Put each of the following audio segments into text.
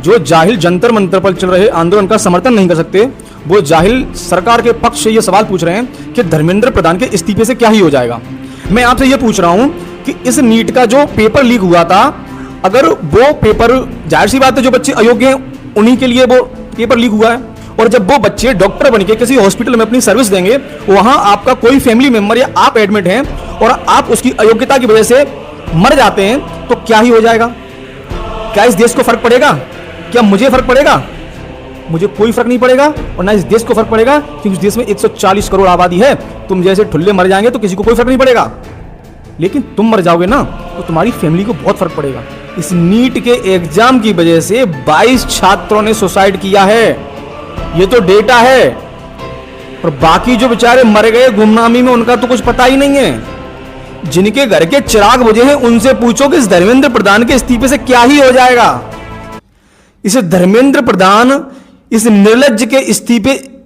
जो जाहिल जंतर मंतर पर चल रहे आंदोलन का समर्थन नहीं कर सकते, वो जाहिल सरकार के पक्ष से ये सवाल पूछ रहे हैं कि धर्मेंद्र प्रधान के इस्तीफे से क्या ही हो जाएगा। मैं आपसे ये पूछ रहा हूं कि इस नीट का जो पेपर लीक हुआ था, अगर वो पेपर, जाहिर सी बात है जो बच्चे अयोग्य हैं उन्हीं के लिए वो पेपर लीक हुआ है, और जब वो बच्चे डॉक्टर बनके किसी हॉस्पिटल में अपनी सर्विस देंगे, वहां आपका कोई फैमिली मेंबर या आप एडमिट हैं और आप उसकी अयोग्यता की वजह से मर जाते हैं, तो क्या ही हो जाएगा? क्या इस देश को फर्क पड़ेगा? क्या मुझे फर्क पड़ेगा? मुझे कोई फर्क नहीं पड़ेगा, और ना इस देश को फर्क पड़ेगा, क्योंकि इस देश में 140 करोड़ आबादी है। तुम जैसे ठुल्ले मर जाएंगे तो किसी को कोई फर्क नहीं पड़ेगा, लेकिन तुम मर जाओगे ना तो तुम्हारी फैमिली को बहुत फर्क पड़ेगा। इस नीट के एग्जाम की वजह से 22 छात्रों ने सुसाइड किया है, ये तो डेटा है। और बाकी जो बेचारे मर गए गुमनामी में, उनका तो कुछ पता ही नहीं है। जिनके घर के चिराग बुझे हैं उनसे पूछो कि इस धर्मेंद्र प्रधान के इस्तीफे से क्या ही हो जाएगा। इस धर्मेंद्र प्रधान, इस निर्लज्ज के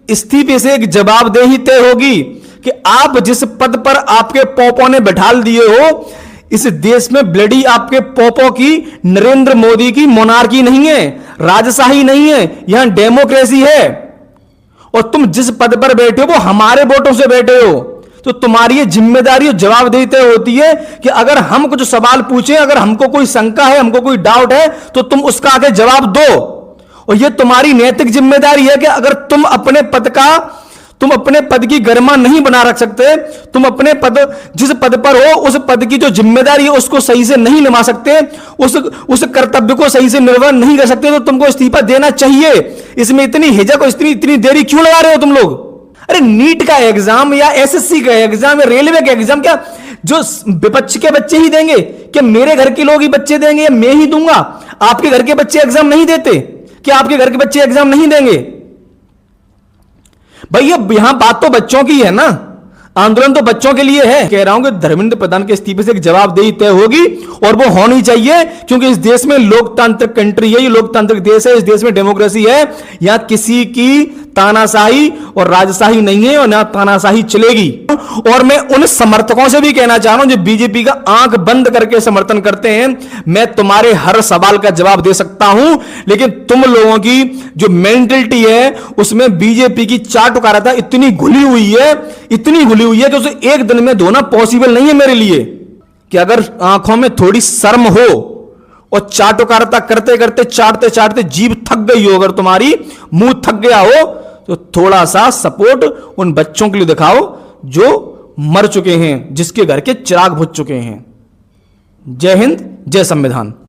इस्तीफे से एक जवाबदेही तय होगी कि आप जिस पद पर आपके पोपों ने बैठाल दिए हो, इस देश में ब्लडी आपके पोपों की, नरेंद्र मोदी की मोनार्की नहीं है, राजशाही नहीं है, यहां डेमोक्रेसी है। और तुम जिस पद पर बैठे हो वो हमारे वोटों से बैठे हो, तो तुम्हारी ये जिम्मेदारी और जवाबदेही तय होती है कि अगर हम कुछ सवाल पूछें, अगर हमको कोई शंका है, हमको कोई डाउट है, तो तुम उसका आगे जवाब दो। और ये तुम्हारी नैतिक जिम्मेदारी है कि अगर तुम अपने पद की गरिमा नहीं बना रख सकते, तुम अपने पद, जिस पद पर हो उस पद की जो जिम्मेदारी है उसको सही से नहीं निभा सकते, उस कर्तव्य को सही से निर्वहन नहीं कर सकते, तो तुमको इस्तीफा देना चाहिए। इसमें इतनी हिचक और इतनी देरी क्यों लगा रहे हो तुम लोग? अरे नीट का एग्जाम या एसएससी का एग्जाम या रेलवे का एग्जाम क्या जो विपक्ष के बच्चे ही देंगे? क्या मेरे घर के लोग ही बच्चे देंगे या मैं ही दूंगा? आपके घर के बच्चे एग्जाम नहीं देते? क्या आपके घर के बच्चे एग्जाम नहीं देंगे? भैया यहां बात तो बच्चों की है ना, आंदोलन तो बच्चों के लिए है। कह रहा हूं कि धर्मेंद्र प्रधान के इस्तीफे से एक जवाबदेही तय होगी, और वो होनी चाहिए, क्योंकि इस देश में लोकतांत्रिक कंट्री है, ये लोकतांत्रिक देश है, इस देश में डेमोक्रेसी है। यहां किसी की तानाशाही और राजशाही नहीं है, और ना तानाशाही चलेगी। और मैं उन समर्थकों से भी कहना चाह रहा हूं जो बीजेपी का आंख बंद करके समर्थन करते हैं, मैं तुम्हारे हर सवाल का जवाब दे सकता हूं, लेकिन तुम लोगों की जो मेंटलिटी है उसमें बीजेपी की चाटुकारिता इतनी घुली हुई है कि उसे एक दिन में धोना पॉसिबल नहीं है मेरे लिए। कि अगर आंखों में थोड़ी शर्म हो और चाटुकारिता करते करते, चाटते चाटते जीभ थक गई हो, अगर तुम्हारी मुंह थक गया हो, तो थोड़ा सा सपोर्ट उन बच्चों के लिए दिखाओ जो मर चुके हैं, जिसके घर के चिराग बुझ चुके हैं। जय हिंद, जय संविधान।